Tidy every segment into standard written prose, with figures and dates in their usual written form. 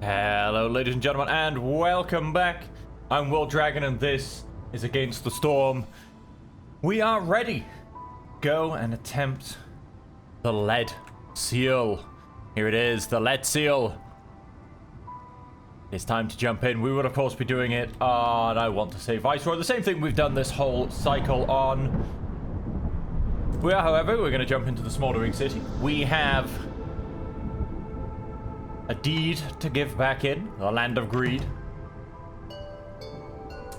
Hello, ladies and gentlemen, and welcome back. I'm World Dragon, and this is Against the Storm. We are ready. Go and attempt the lead seal. Here it is, the lead seal. It's time to jump in. We would, of course, be doing it on, I want to say, Viceroy. The same thing we've done this whole cycle on. However, we're going to jump into the smoldering city. We have a deed to give back in, the land of greed.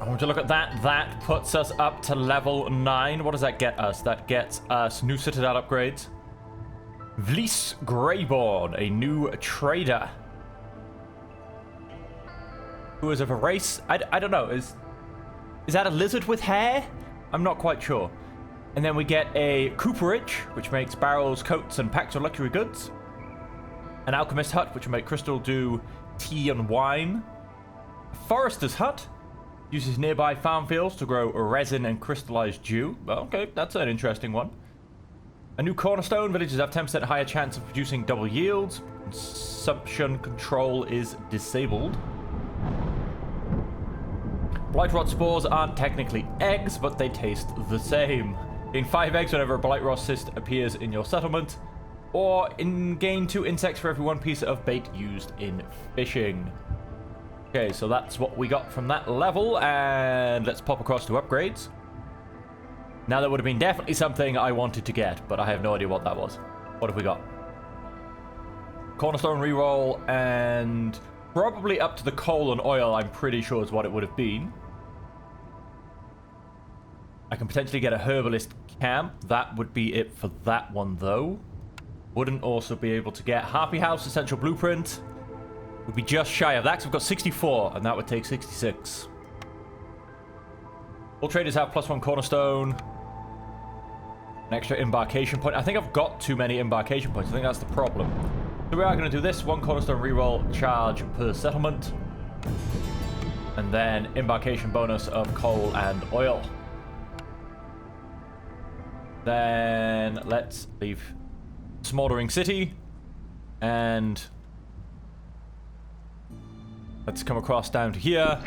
I want to look at that. That puts us up to level 9. What does that get us? That gets us new citadel upgrades. Vlies Greyborn, a new trader. Who is of a race? I don't know. Is that a lizard with hair? I'm not quite sure. And then we get a cooperage, which makes barrels, coats, and packs of luxury goods. An alchemist hut, which will make crystal do tea and wine. A forester's hut uses nearby farm fields to grow resin and crystallized dew. Well, okay, that's an interesting one. A new cornerstone. Villages have 10% higher chance of producing double yields. Consumption control is disabled. Blight rot spores aren't technically eggs, but they taste the same. Gain 5 eggs whenever a blight rot cyst appears in your settlement. Or gain 2 insects for every 1 piece of bait used in fishing. Okay, so that's what we got from that level, and let's pop across to upgrades. Now, that would have been definitely something I wanted to get, but I have no idea what that was. What have we got? Cornerstone reroll, and probably up to the coal and oil, I'm pretty sure is what it would have been. I can potentially get a herbalist camp. That would be it for that one, though. Wouldn't also be able to get Harpy House Essential Blueprint. Would be just shy of that, because we've got 64, and that would take 66. All traders have +1 cornerstone. An extra embarkation point. I think I've got too many embarkation points. I think that's the problem. So we are going to do this. 1 cornerstone reroll charge per settlement. And then embarkation bonus of coal and oil. Then let's leave Smoldering City, and let's come across down to here,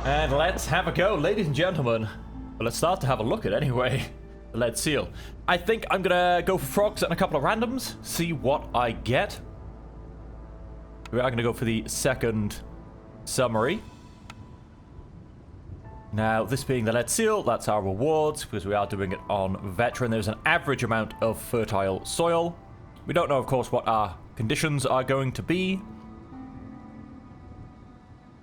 and let's have a go, ladies and gentlemen. Well, let's start to have a look at it anyway. The lead seal. I think I'm gonna go for frogs and a couple of randoms, see what I get. We are gonna go for the second summary. Now, this being the lead seal, that's our rewards, because we are doing it on veteran. There's an average amount of fertile soil. We don't know, of course, what our conditions are going to be.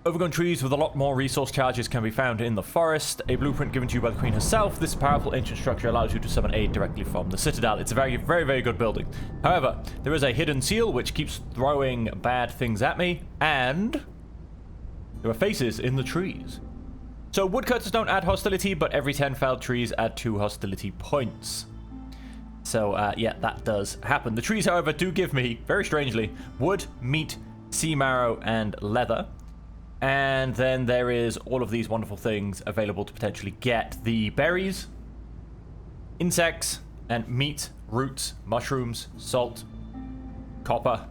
Overgrown trees with a lot more resource charges can be found in the forest. A blueprint given to you by the Queen herself. This powerful ancient structure allows you to summon aid directly from the citadel. It's a very, very, very good building. However, there is a hidden seal which keeps throwing bad things at me, and there are faces in the trees. So woodcutters don't add hostility, but every 10 felled trees add 2 hostility points. So, yeah, that does happen. The trees, however, do give me, very strangely, wood, meat, sea marrow, and leather. And then there is all of these wonderful things available to potentially get. The berries, insects, and meat, roots, mushrooms, salt, copper.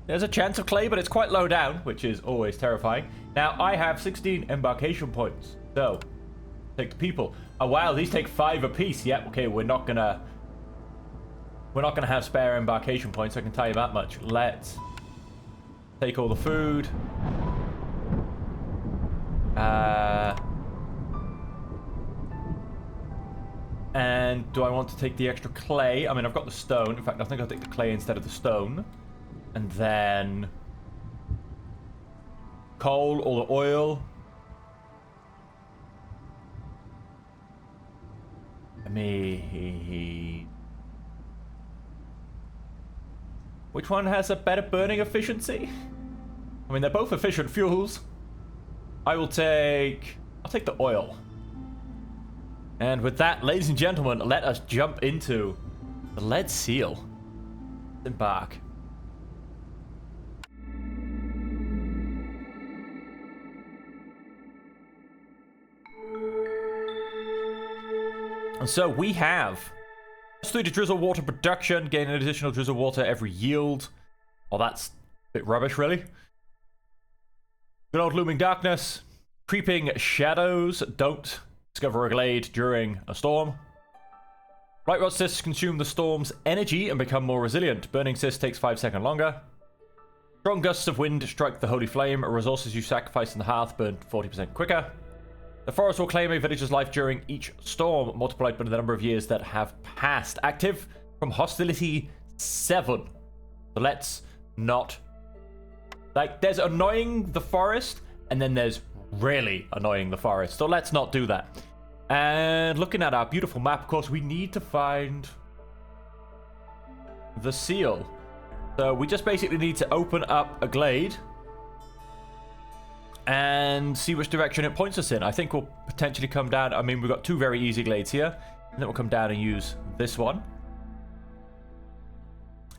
There's a chance of clay, but it's quite low down, which is always terrifying. Now, I have 16 embarkation points. So, take the people. Oh, wow, these take 5 apiece. Yep, okay, we're not gonna have spare embarkation points, I can tell you that much. Let's take all the food. And do I want to take the extra clay? I mean, I've got the stone. In fact, I think I'll take the clay instead of the stone. And then coal or the oil. Which one has a better burning efficiency? I mean, they're both efficient fuels. I'll take the oil. And with that, ladies and gentlemen, let us jump into the lead seal. Embark. And so we have +3 to drizzle water production, gain an additional drizzle water every yield Well, that's a bit rubbish, really. Good old looming darkness. Creeping shadows. Don't discover a glade during a storm. Light rod cysts consume the storm's energy and become more resilient. Burning cyst takes 5 seconds longer. Strong gusts of wind strike the holy flame. Resources you sacrifice in the hearth burn 40% quicker. The forest will claim a villager's life during each storm, multiplied by the number of years that have passed. Active from hostility 7. So let's not... Like, there's annoying the forest, and then there's really annoying the forest. So let's not do that. And looking at our beautiful map, of course, we need to find the seal. So we just basically need to open up a glade and see which direction it points us in. I think we'll potentially come down. I mean, we've got 2 very easy glades here. And then we'll come down and use this one.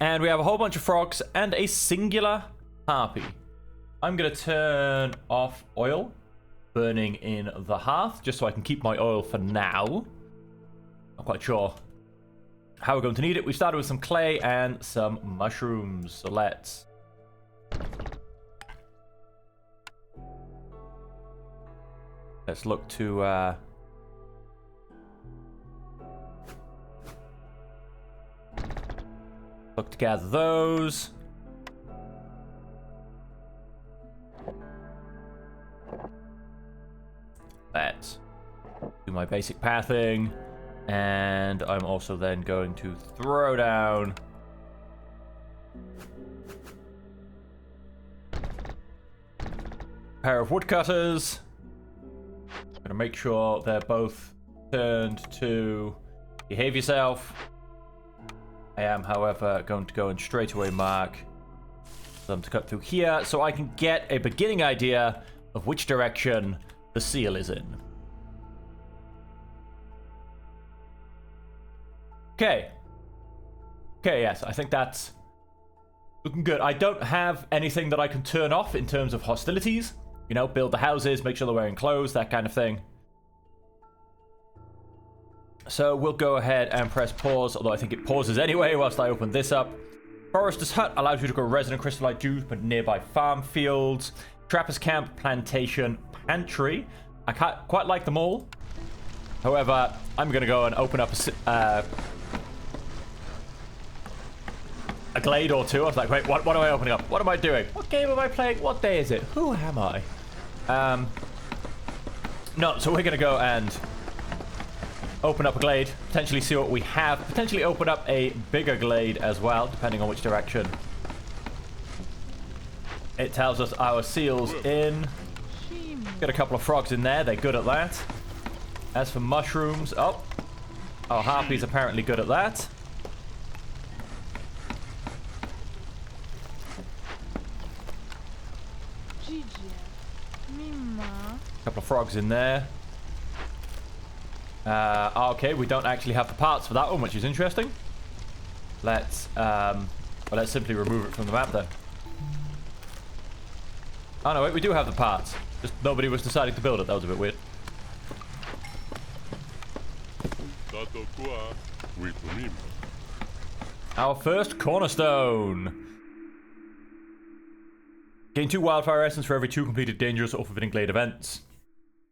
And we have a whole bunch of frogs and a singular harpy. I'm going to turn off oil burning in the hearth, just so I can keep my oil for now. Not quite sure how we're going to need it. We started with some clay and some mushrooms, so let's look to gather those. Let's do my basic pathing. And I'm also then going to throw down a pair of woodcutters. I'm going to make sure they're both turned to behave yourself. I am, however, going to go and straight away mark them to cut through here so I can get a beginning idea of which direction the seal is in. Okay, yes, I think that's looking good. I don't have anything that I can turn off in terms of hostilities. You know, build the houses, make sure they're wearing clothes, that kind of thing. So we'll go ahead and press pause, although I think it pauses anyway whilst I open this up. Forester's Hut allows you to grow resin and crystallite juice but nearby farm fields. Trapper's Camp, Plantation, Pantry. I can't quite like them all. However, I'm going to go and open up a glade or two. I was like, wait, what am I opening up? What am I doing? What game am I playing? What day is it? Who am I? No, so we're going to go and open up a glade, potentially see what we have, potentially open up a bigger glade as well, depending on which direction it tells us our seal's in. Got a couple of frogs in there, they're good at that. As for mushrooms, oh, our harpy's apparently good at that. Couple of frogs in there. Okay, we don't actually have the parts for that one, which is interesting. Let's simply remove it from the map then. Oh no, wait, we do have the parts. Just nobody was deciding to build it. That was a bit weird. Our first cornerstone. Gain 2 wildfire essence for every 2 completed dangerous or forbidden glade events.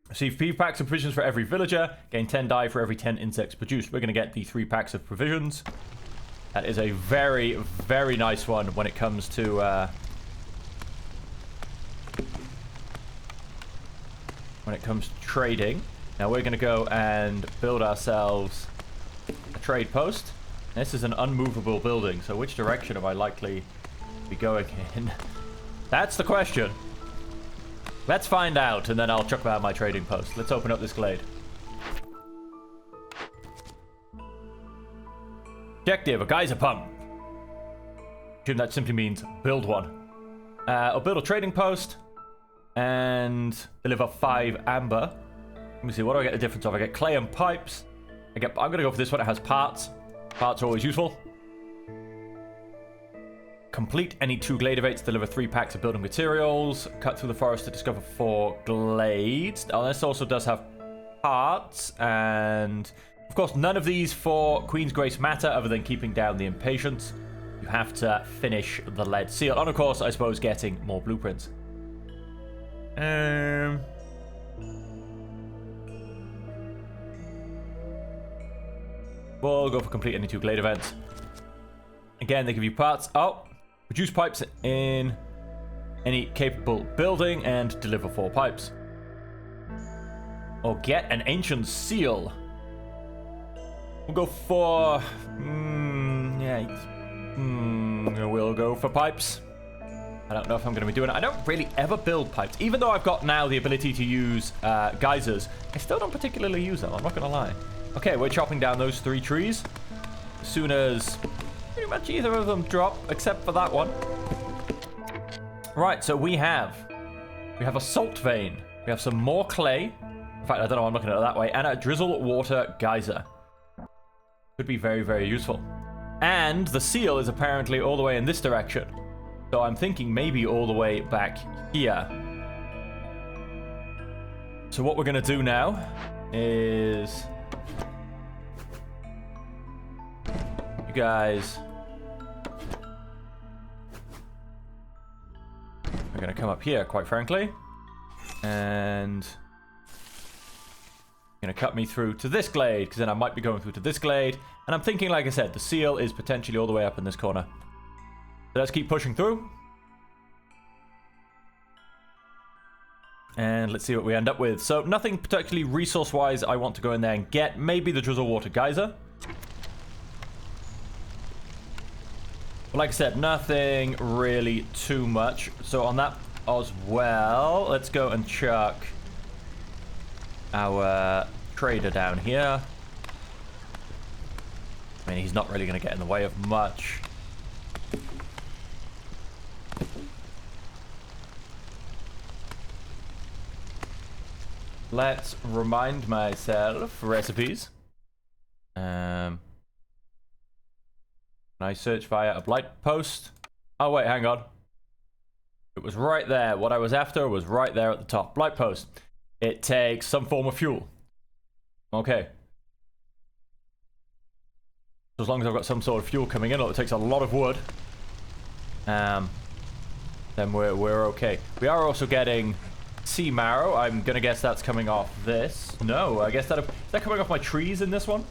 Receive 3 packs of provisions for every villager. Gain 10 die for every 10 insects produced. We're going to get the 3 packs of provisions. That is a very, very nice one when it comes to trading. Now we're going to go and build ourselves a trade post. This is an unmovable building, so which direction am I likely to be going in? That's the question. Let's find out, and then I'll chuck out my trading post. Let's open up this glade. Objective, a geyser pump. I assume that simply means build one. I'll build a trading post and deliver 5 amber. Let me see, what do I get the difference of? I get clay and pipes. I'm going to go for this one. It has parts. Parts are always useful. Complete any 2 glade evades, deliver 3 packs of building materials. Cut through the forest to discover 4 glades. Now, this also does have parts. And, of course, none of these for Queen's Grace matter other than keeping down the impatience. you have to finish the lead seal. And of course, I suppose getting more blueprints. We'll go for complete any 2 glade events. Again, they give you parts. Oh, produce pipes in any capable building and deliver 4 pipes. Or get an ancient seal. We'll go for... we'll go for pipes. I don't know if I'm going to be doing it. I don't really ever build pipes. Even though I've got now the ability to use geysers, I still don't particularly use them. I'm not going to lie. Okay, we're chopping down those 3 trees. As soon as pretty much either of them drop, except for that one. Right, so we have a salt vein. We have some more clay. In fact, I don't know why I'm looking at it that way. And a drizzle water geyser. Could be very, very useful. And the seal is apparently all the way in this direction. So I'm thinking maybe all the way back here. So what we're going to do now is... You guys... We're going to come up here, quite frankly. And... Going to cut me through to this glade, because then I might be going through to this glade. And I'm thinking, like I said, the seal is potentially all the way up in this corner. So let's keep pushing through. And let's see what we end up with. So nothing particularly resource-wise I want to go in there and get. Maybe the drizzle water geyser. But like I said, nothing really too much. So on that as well, let's go and chuck our trader down here. I mean, he's not really going to get in the way of much. Let's remind myself recipes. Can I search via a blight post? Oh wait, hang on. It was right there. What I was after was right there at the top. Blight post. It takes some form of fuel. Okay. So as long as I've got some sort of fuel coming in, or it takes a lot of wood, then we're okay. We are also getting sea marrow. I'm gonna guess that's coming off this. No, I guess is that coming off my trees in this one?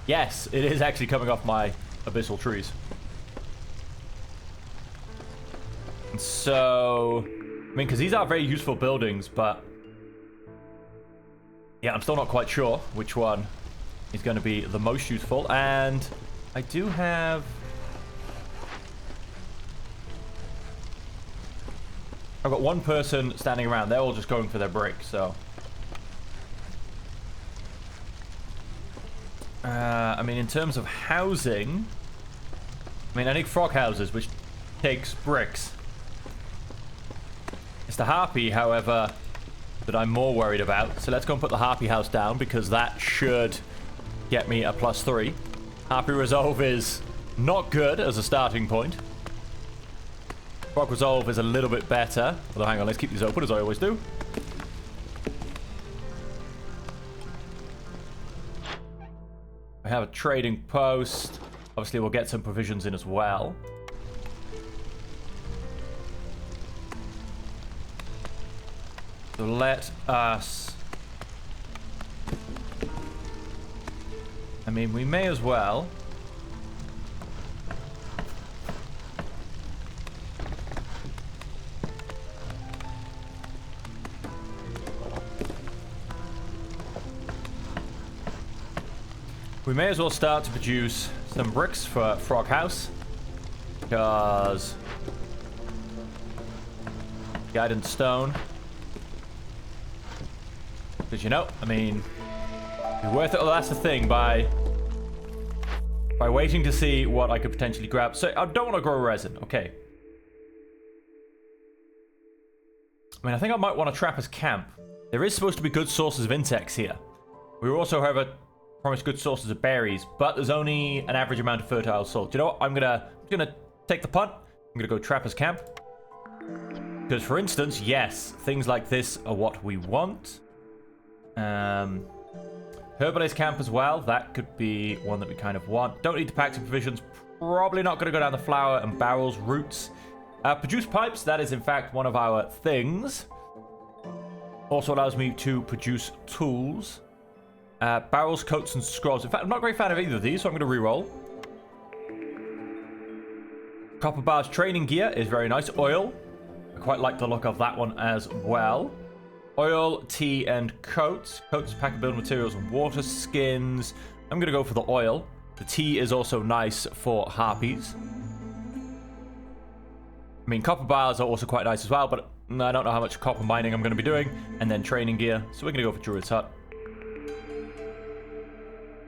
Yes, it is actually coming off my abyssal trees. And so, I mean, because these are very useful buildings, but yeah, I'm still not quite sure which one is going to be the most useful. And I do have... I've got one person standing around. They're all just going for their brick, so... I mean, in terms of housing... I mean, I need frog houses, which takes bricks. It's the harpy, however, that I'm more worried about. So let's go and put the harpy house down, because that should get me a +3. Harpy resolve is not good as a starting point. Frog resolve is a little bit better. Although, hang on, let's keep these open, as I always do. I have a trading post. Obviously, we'll get some provisions in as well. So let us... I mean, we may as well... We may as well start to produce some bricks for Frog House. Because... Guidance Stone. Because, you know, I mean... It'd be worth it. Well, that's the thing. By waiting to see what I could potentially grab. So, I don't want to grow resin. Okay. I mean, I think I might want to Trapper's Camp. There is supposed to be good sources of insects here. We were also, however... promised good sources of berries, but there's only an average amount of fertile soil. Do you know what? I'm gonna take the punt. I'm gonna go Trapper's Camp. Because, for instance, yes, things like this are what we want. Herbalist camp as well. That could be one that we kind of want. Don't need the packs of provisions. Probably not going to go down the flour and barrels routes. Produce pipes. That is, in fact, one of our things. Also allows me to produce tools. Barrels, coats, and scrolls. In fact, I'm not a great fan of either of these, so I'm going to re-roll. Copper bars training gear is very nice. Oil. I quite like the look of that one as well. Oil, tea, and coats. Coats, pack of building materials, and water skins. I'm going to go for the oil. The tea is also nice for harpies. I mean, copper bars are also quite nice as well, but I don't know how much copper mining I'm going to be doing. And then training gear. So we're going to go for Druid's Hut.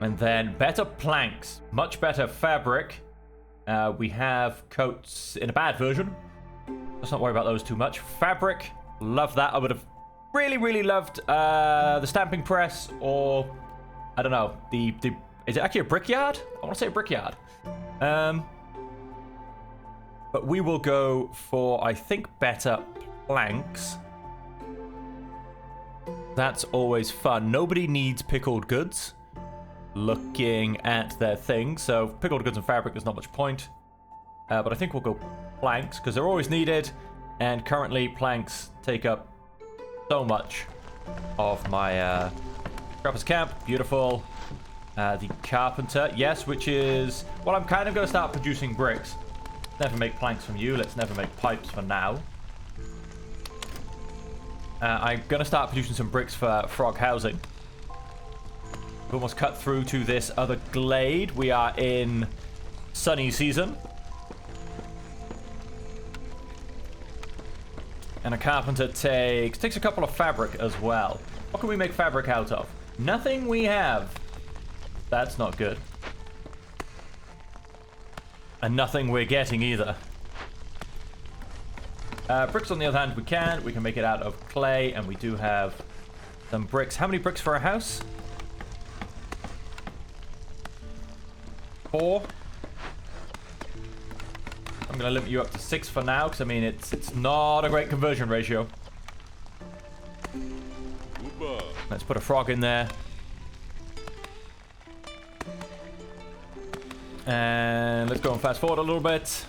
And then better planks. Much better fabric. We have coats in a bad version. Let's not worry about those too much. Fabric. Love that. I would have really, really loved the stamping press, or I don't know. Is it actually a brickyard? I want to say a brickyard. But we will go for, I think, better planks. That's always fun. Nobody needs pickled goods. Looking at their thing. So pickled goods and fabric, there's not much point. But I think we'll go planks because they're always needed. And currently planks take up so much of my scrapper's camp. Beautiful. The carpenter, yes, which is... Well, I'm kind of going to start producing bricks. Never make planks from you. Let's never make pipes for now. I'm going to start producing some bricks for frog housing. We've almost cut through to this other glade. We are in sunny season. And a carpenter takes a couple of fabric as well. What can we make fabric out of? Nothing we have. That's not good. And nothing we're getting either. Bricks, on the other hand, we can. We can make it out of clay, and we do have some bricks. How many bricks for a house? 4. I'm going to limit you up to 6 for now, because, I mean, it's not a great conversion ratio. Let's put a frog in there. And let's go and fast forward a little bit.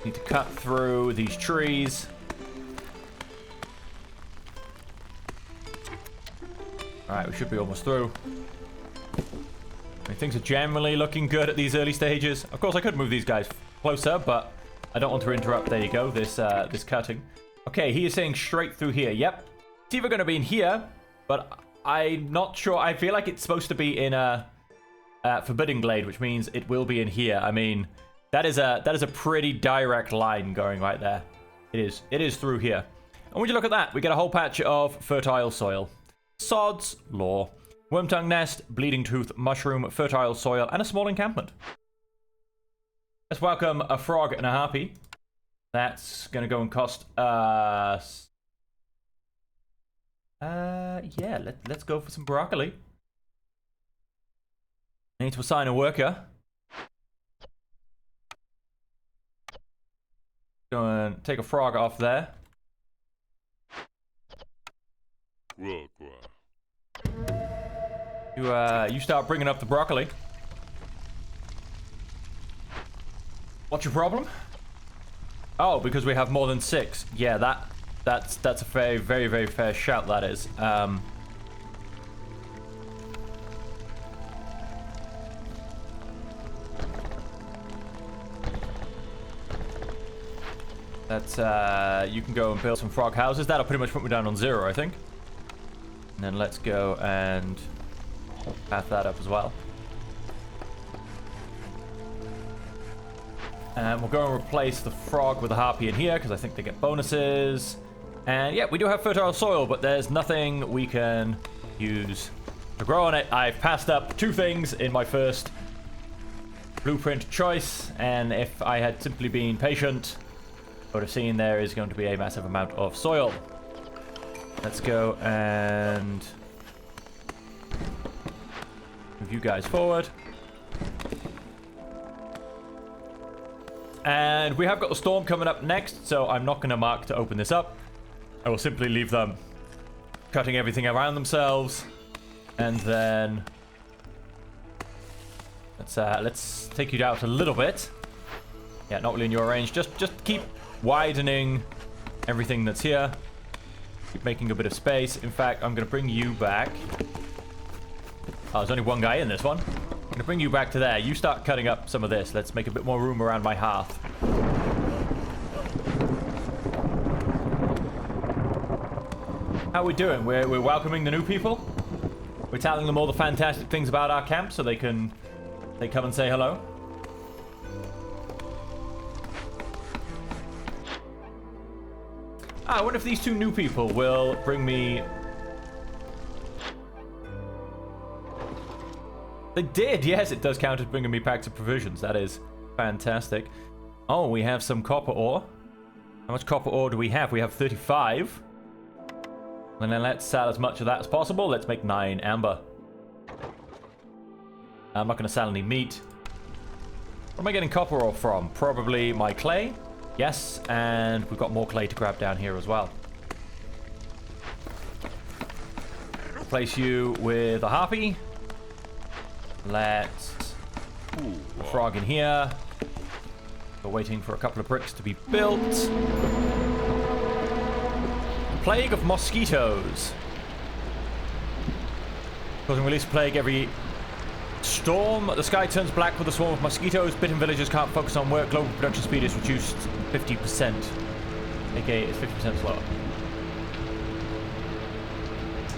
Need to cut through these trees. Alright, we should be almost through. I mean, things are generally looking good at these early stages. Of course, I could move these guys closer, but I don't want to interrupt. There you go, this cutting. Okay, he is saying straight through here. Yep. It's either going to be in here, but I'm not sure. I feel like it's supposed to be in a forbidden glade, which means it will be in here. I mean, that is a pretty direct line going right there. It is through here. And would you look at that? We get a whole patch of fertile soil. Sods, law. Wormtongue nest, bleeding tooth, mushroom, fertile soil, and a small encampment. Let's welcome a frog and a harpy. That's going to go and cost us... yeah, let's go for some broccoli. I need to assign a worker. Go and take a frog off there. You start bringing up the broccoli. What's your problem? Oh, because we have more than 6. Yeah, that's a very, very, very fair shout, that is. That's, you can go and build some frog houses. That'll pretty much put me down on 0, I think. And then let's go and path that up as well. And we'll go and replace the frog with the harpy in here, because I think they get bonuses. And yeah, we do have fertile soil, but there's nothing we can use to grow on it. I've passed up 2 things in my first blueprint choice, and if I had simply been patient, I would have seen there is going to be a massive amount of soil. Let's go and move you guys forward. And we have got the storm coming up next, so I'm not going to mark to open this up. I will simply leave them cutting everything around themselves. And then Let's take you out a little bit. Yeah, not really in your range. Just keep widening everything that's here. Keep making a bit of space. In fact, I'm going to bring you back. Oh, there's only one guy in this one. I'm going to bring you back to there. You start cutting up some of this. Let's make a bit more room around my hearth. How are we doing? We're welcoming the new people. We're telling them all the fantastic things about our camp so they come and say hello. I wonder if these two new people will bring me... They did, yes, it does count as bringing me packs of provisions. That is fantastic. Oh, we have some copper ore. How much copper ore do we have? We have 35. And then let's sell as much of that as possible. Let's make 9 amber. I'm not going to sell any meat. Where am I getting copper ore from? Probably my clay. Yes, and we've got more clay to grab down here as well. Replace you with a harpy. Let's... Ooh, a frog in here. We're waiting for a couple of bricks to be built. Plague of mosquitoes. Causing release of plague every storm. The sky turns black with a swarm of mosquitoes. Bitten villagers can't focus on work. Global production speed is reduced 50%. AKA it's 50% slower.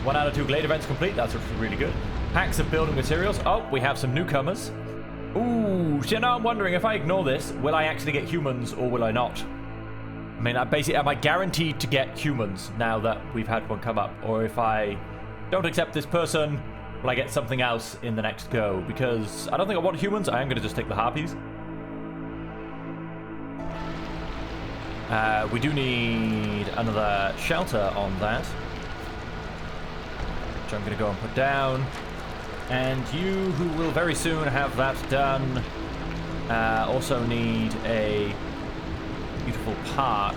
1 out of 2 glade events complete. That's really good. Packs of building materials. Oh, we have some newcomers. Ooh, so now I'm wondering if I ignore this, will I actually get humans or will I not? I mean, am I guaranteed to get humans now that we've had one come up? Or if I don't accept this person, will I get something else in the next go? Because I don't think I want humans. I am going to just take the harpies. We do need another shelter on that, which I'm going to go and put down. And you, who will very soon have that done, also need a beautiful park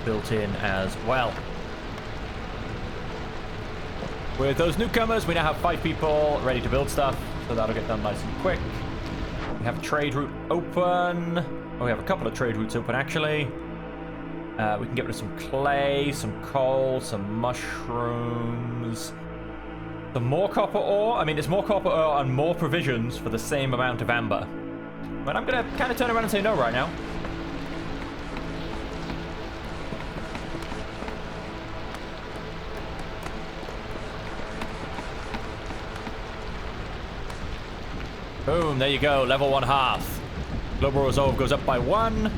built in as well. With those newcomers, we now have 5 people ready to build stuff, so that'll get done nice and quick. We have a trade route open. Oh, we have a couple of trade routes open, actually. We can get rid of some clay, some coal, some mushrooms. Some more copper ore. I mean, it's more copper ore and more provisions for the same amount of amber. But I'm going to kind of turn around and say no right now. Boom, there you go. Level 1 hearth. Global resolve goes up by 1.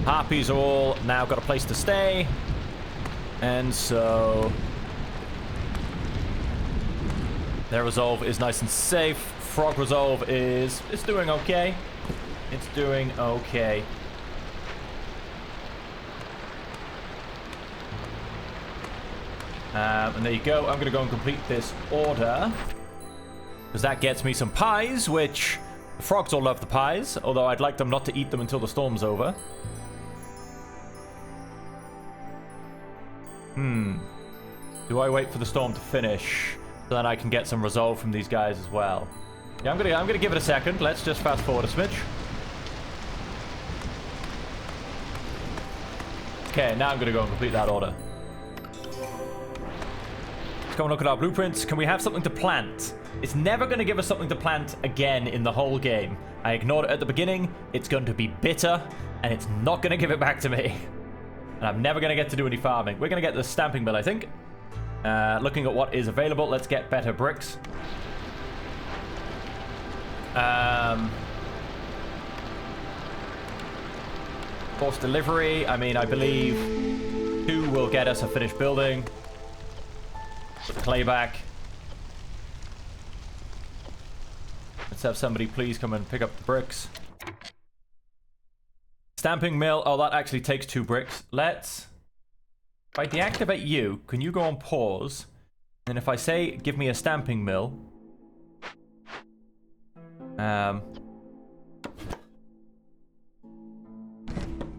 Harpies are all now got a place to stay. And so... their resolve is nice and safe. Frog resolve is... it's doing okay. It's doing okay. And there you go. I'm going to go and complete this order. Because that gets me some pies, which... the frogs all love the pies. Although I'd like them not to eat them until the storm's over. Do I wait for the storm to finish? So that I can get some resolve from these guys as well. Yeah, I'm gonna give it a second. Let's just fast forward a smidge. Okay, now I'm gonna go and complete that order. Let's go and look at our blueprints. Can we have something to plant? It's never gonna give us something to plant again in the whole game. I ignored it at the beginning. It's going to be bitter, and it's not gonna give it back to me. And I'm never gonna get to do any farming. We're gonna get the stamping mill, I think. Looking at what is available, let's get better bricks. Force delivery, I mean, I believe 2 will get us a finished building. Put the clay back. Let's have somebody please come and pick up the bricks. Stamping mill, oh, that actually takes 2 bricks. Let's... if I deactivate you, can you go on pause? And if I say, give me a stamping mill...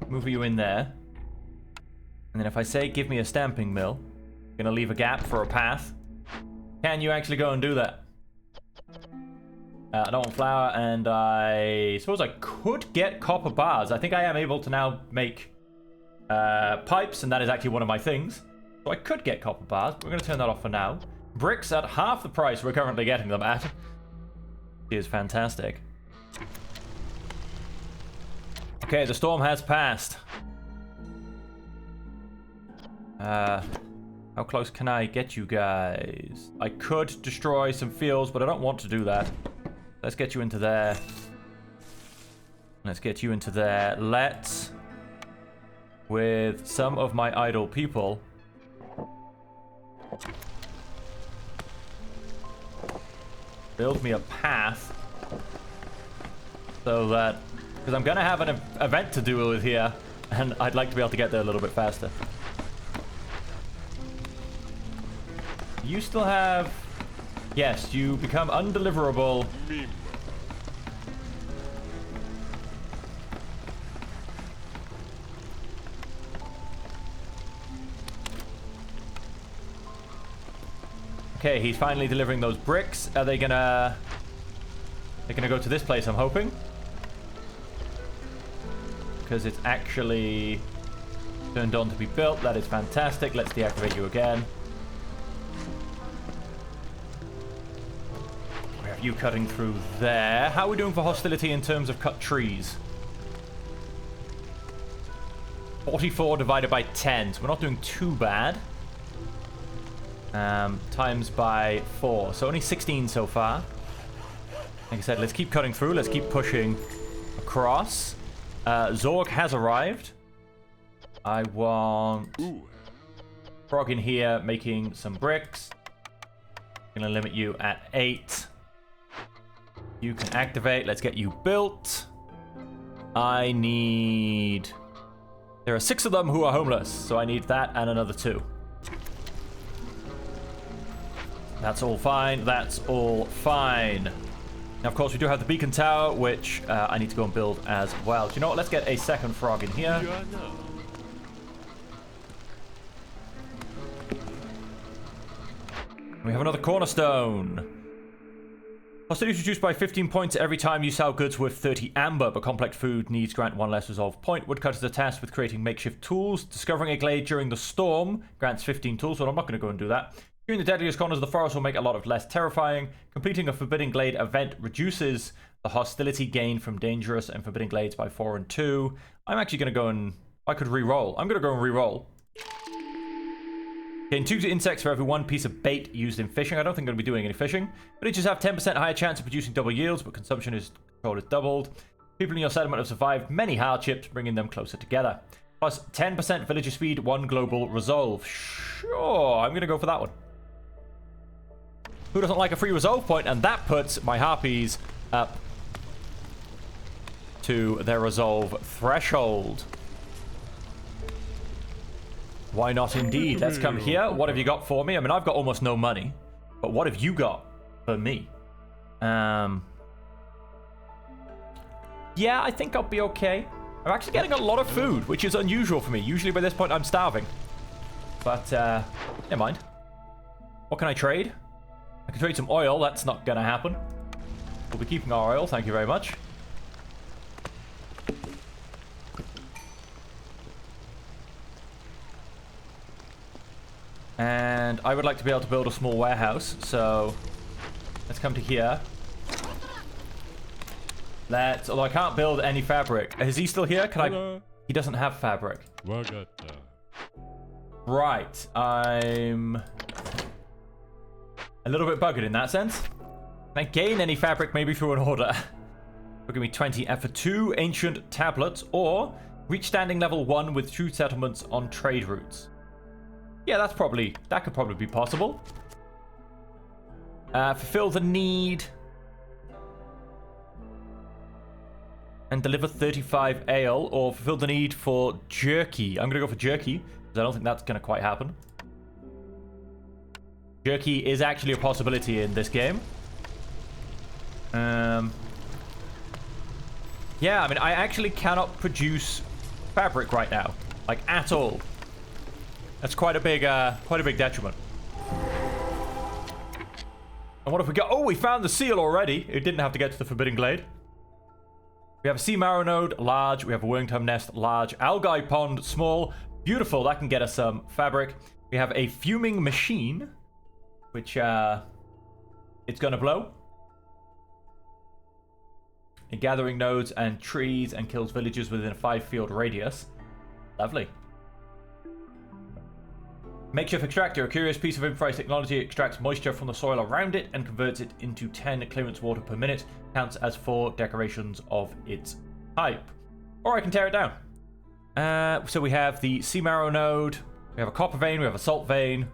move you in there. And then if I say, give me a stamping mill, I'm going to leave a gap for a path. Can you actually go and do that? I don't want flour, and I suppose I could get copper bars. I think I am able to now make pipes, and that is actually one of my things. So I could get copper bars, but we're going to turn that off for now. Bricks at half the price we're currently getting them at. Is fantastic. Okay, the storm has passed. How close can I get you guys? I could destroy some fields, but I don't want to do that. Let's get you into there. Let's get you into there. Let's, with some of my idle people, build me a path so that, because I'm going to have an event to deal with here, and I'd like to be able to get there a little bit faster. You still have... Yes, you become undeliverable. Okay, he's finally delivering those bricks. Are they gonna... They're gonna go to this place, I'm hoping. Because it's actually turned on to be built. That is fantastic. Let's deactivate you again. We have you cutting through there. How are we doing for hostility in terms of cut trees? 44 divided by 10. So we're not doing too bad. Times by 4. So only 16 so far. Like I said, let's keep cutting through. Let's keep pushing across. Zorg has arrived. I want Frog in here making some bricks. I'm gonna limit you at 8. You can activate. Let's get you built. I need... There are 6 of them who are homeless, so I need that and another 2. That's all fine. That's all fine. Now, of course, we do have the beacon tower, which I need to go and build as well. Do you know what? Let's get a second frog in here. We have another cornerstone. Hostility is reduced by 15 points every time you sell goods worth 30 amber, but complex food needs grant 1 less resolve point. Woodcutters are tasked with creating makeshift tools. Discovering a glade during the storm grants 15 tools, so I'm not going to go and do that. During the deadliest corners of the forest will make a lot of less terrifying. Completing a Forbidden Glade event reduces the hostility gain from dangerous and forbidden glades by 4 and 2. I'm actually going to go and... I could re-roll. I'm going to go and re-roll. Gain 2 insects for every 1 piece of bait used in fishing. I don't think I'm going to be doing any fishing. But it just have 10% higher chance of producing double yields, but consumption is control is doubled. People in your settlement have survived many hardships, bringing them closer together. Plus 10% villager speed, 1 global resolve. Sure, I'm going to go for that one. Who doesn't like a free resolve point? And that puts my harpies up to their resolve threshold. Why not indeed? Let's come here. What have you got for me? I mean, I've got almost no money. But what have you got for me? Yeah, I think I'll be okay. I'm actually getting a lot of food, which is unusual for me. Usually by this point, I'm starving. But, never mind. What can I trade? I can trade some oil. That's not going to happen. We'll be keeping our oil. Thank you very much. And I would like to be able to build a small warehouse. So let's come to here. Although I can't build any fabric. Is he still here? Can I? He doesn't have fabric. Right. I'm a little bit buggered in that sense. Can I gain any fabric maybe through an order? Give me 20 for 2 ancient tablets, or reach standing level 1 with true settlements on trade routes. Yeah, that could probably be possible. Fulfill the need and deliver 35 ale, or fulfill the need for jerky. I'm gonna go for jerky because I don't think that's gonna quite happen. Jerky is actually a possibility in this game. Yeah, I mean, I actually cannot produce fabric right now, like at all. That's quite a big detriment. And what have we got? Oh, we found the seal already. It didn't have to get to the Forbidden Glade. We have a sea marrow node, large. We have a wormtongue nest, large. Algae pond, small. Beautiful. That can get us some fabric. We have a fuming machine, which it's going to blow. It gathering nodes and trees and kills villagers within a 5-field radius. Lovely. Makeshift extractor, a curious piece of improvised technology, extracts moisture from the soil around it and converts it into 10 clearance water per minute. Counts as 4 decorations of its type. Or I can tear it down. So we have the sea marrow node, we have a copper vein, we have a salt vein,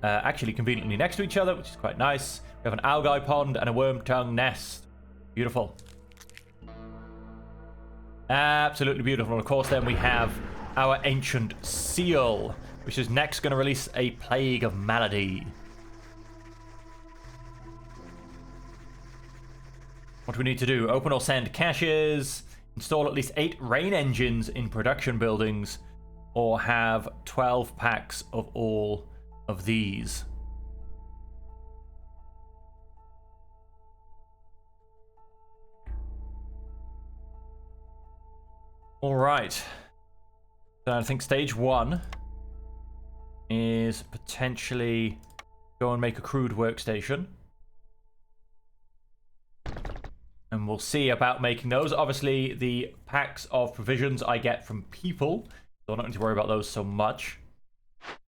actually conveniently next to each other, which is quite nice. We have an algae pond and a wormtongue nest. Beautiful. Absolutely beautiful. And of course then we have our ancient seal, which is next going to release a plague of malady. What do we need to do? Open or send caches, install at least 8 rain engines in production buildings, or have 12 packs of all of these. All right. So I think stage 1 is potentially go and make a crude workstation. And we'll see about making those. Obviously, the packs of provisions I get from people, so I don't need to worry about those so much.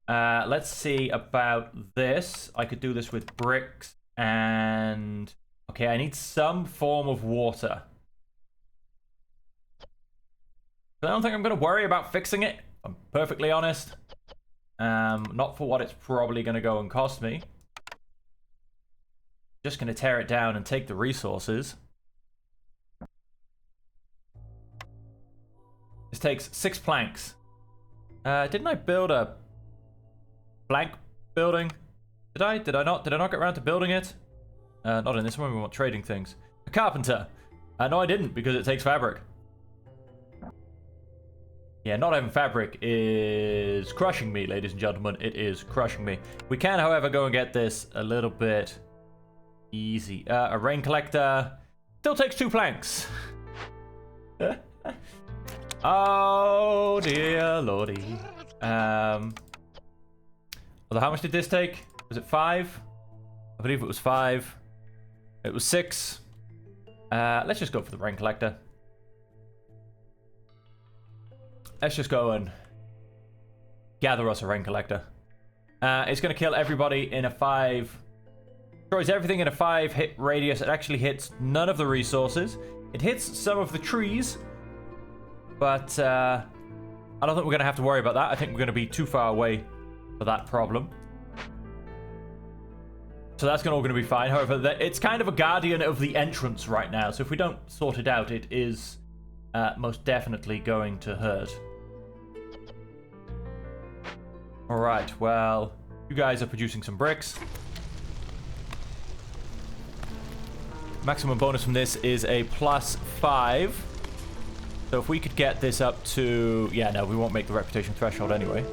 Let's see about this. I could do this with bricks and... Okay, I need some form of water. I don't think I'm going to worry about fixing it, if I'm perfectly honest. Not for what it's probably going to go and cost me. Just going to tear it down and take the resources. This takes 6 planks. Didn't I build a blank building? Did I? Did I not? Did I not get around to building it? Not in this one. We want trading things. A carpenter. No, I didn't, because it takes fabric. Yeah, not having fabric is crushing me, ladies and gentlemen. It is crushing me. We can, however, go and get this a little bit easy. A rain collector still takes 2 planks. Oh, dear lordy. Although, how much did this take? Was it 5? I believe it was 5. It was 6. Let's just go for the rain collector. Let's just go and gather us a rain collector. It's going to kill everybody in a 5... Destroys everything in a 5 hit radius. It actually hits none of the resources. It hits some of the trees. But I don't think we're going to have to worry about that. I think we're going to be too far away for that problem. So that's all going to be fine. However, it's kind of a guardian of the entrance right now. So if we don't sort it out, it is most definitely going to hurt. Alright, well, you guys are producing some bricks. Maximum bonus from this is a +5. So if we could get this up to... Yeah, no, we won't make the reputation threshold anyway.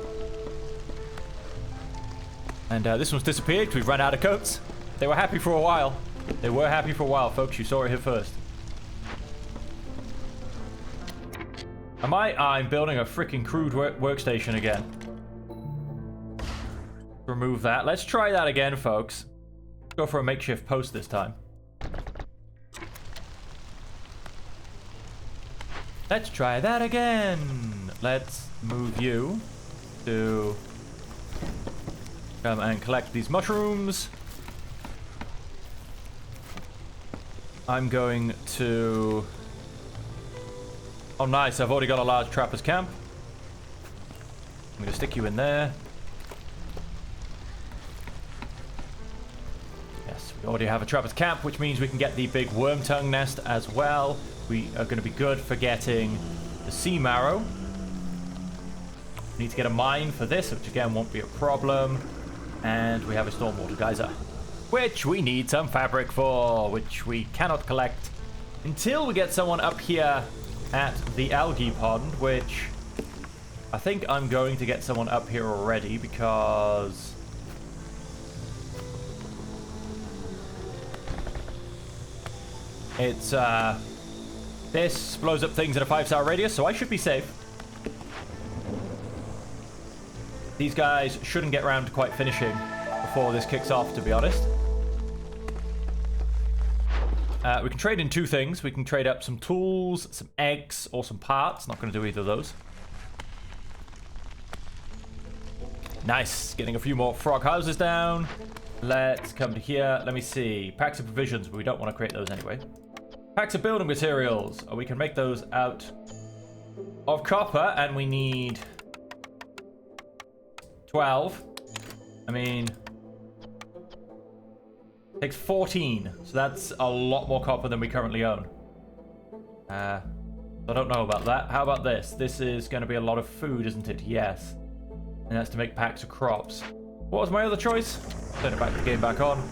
And this one's disappeared because we've run out of coats. They were happy for a while. They were happy for a while, folks. You saw it here first. I'm building a freaking crude workstation again. Remove that. Let's try that again, folks. Go for a makeshift post this time. Let's try that again. Let's move you to come and collect these mushrooms. I'm going to... Oh, nice. I've already got a large trapper's camp. I'm going to stick you in there. Yes, we already have a trapper's camp, which means we can get the big wormtongue nest as well. We are going to be good for getting the sea marrow. We need to get a mine for this, which again won't be a problem. And we have a stormwater geyser, which we need some fabric for, which we cannot collect until we get someone up here at the algae pond, which I think I'm going to get someone up here already because It's, this blows up things in a 5-star radius, so I should be safe. These guys shouldn't get around to quite finishing before this kicks off, to be honest. We can trade in 2 things. We can trade up some tools, some eggs, or some parts. Not going to do either of those. Nice. Getting a few more frog houses down. Let's come to here. Let me see. Packs of provisions, but we don't want to create those anyway. Packs of building materials. Oh, we can make those out of copper, and we need 12. I mean, takes 14, so that's a lot more copper than we currently own. I don't know about that. How about this? This is going to be a lot of food, isn't it? Yes. And that's to make packs of crops. What was my other choice? Turn it back, the game back on.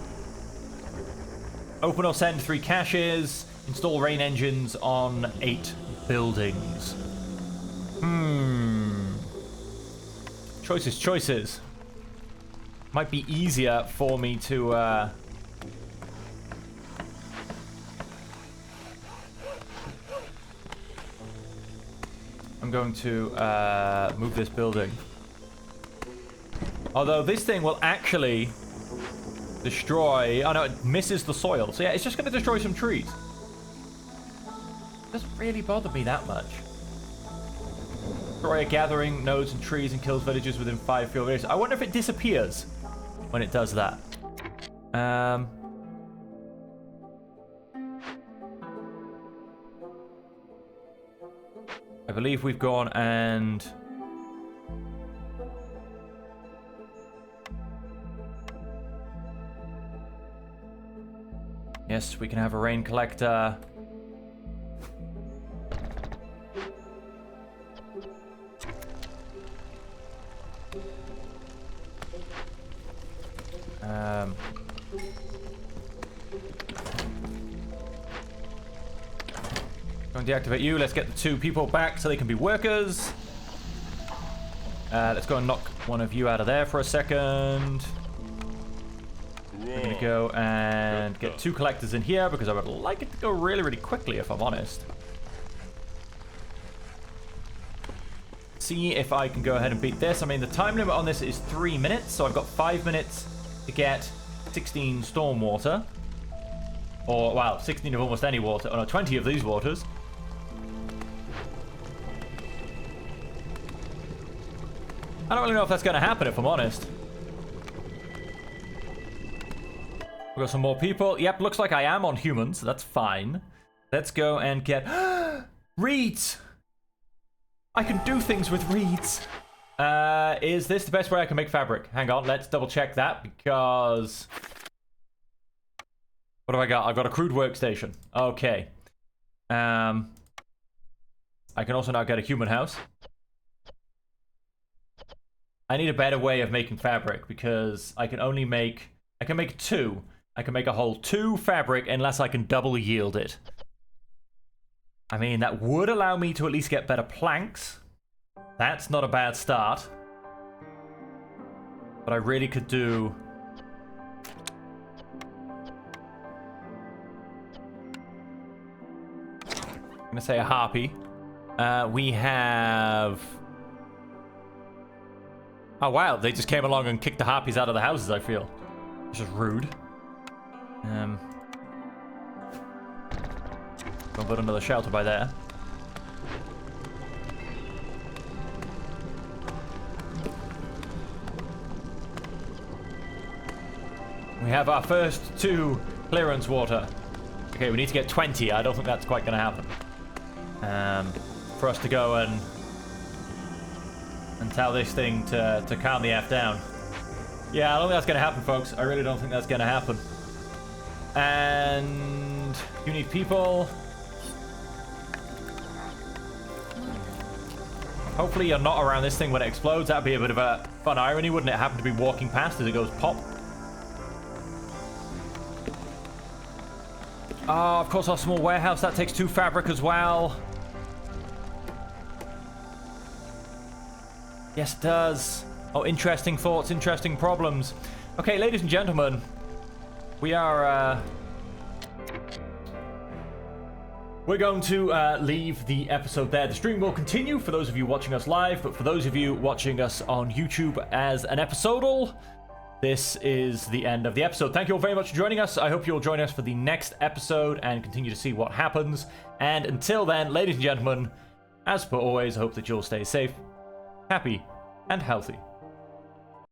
Open or send 3 caches. Install rain engines on 8 buildings. Choices, choices. Might be easier for me to, I'm going to move this building. Although this thing will actually destroy... Oh no, it misses the soil. So yeah, it's just going to destroy some trees. Doesn't really bother me that much. Destroy a gathering nodes and trees and kills villages within 5 field radius. I wonder if it disappears when it does that. I believe we've gone and... Yes, we can have a rain collector. Going to deactivate you. Let's get the 2 people back so they can be workers. Let's go and knock one of you out of there for a second. We're going to go and get 2 collectors in here because I would like it to go really, really quickly, if I'm honest. See if I can go ahead and beat this. I mean, the time limit on this is 3 minutes, so I've got 5 minutes to get 16 storm water. Or, wow, 16 of almost any water. Oh, no, 20 of these waters. I don't really know if that's going to happen, if I'm honest. We've got some more people. Yep, looks like I am on humans, so that's fine. Let's go and get... reeds! I can do things with reeds. Is this the best way I can make fabric? Hang on, let's double check that, because... What have I got? I've got a crude workstation. Okay. I can also now get a human house. I need a better way of making fabric, because I can only make... I can make 2. I can make a whole 2 fabric unless I can double yield it. I mean, that would allow me to at least get better planks. That's not a bad start. But I really could do... I'm going to say a harpy. We have... Oh, wow. They just came along and kicked the harpies out of the houses, I feel. Which is rude. We'll put another shelter by there. We have our first 2 clearance water. Okay, we need to get 20. I don't think that's quite going to happen. For us to go and tell this thing to calm the F down. Yeah, I don't think that's going to happen, folks. I really don't think that's going to happen. And you need people. Hopefully you're not around this thing when it explodes. That'd be a bit of a fun irony, wouldn't it? Happen to be walking past as it goes pop. Oh, of course, our small warehouse. That takes 2 fabric as well. Yes, it does. Oh, interesting thoughts, interesting problems. Okay, ladies and gentlemen, we are we're going to leave the episode there. The stream will continue for those of you watching us live, but for those of you watching us on YouTube as an episodal, this is the end of the episode. Thank you all very much for joining us. I hope you'll join us for the next episode and continue to see what happens. And until then, ladies and gentlemen, as per always, I hope that you'll stay safe, happy, and healthy.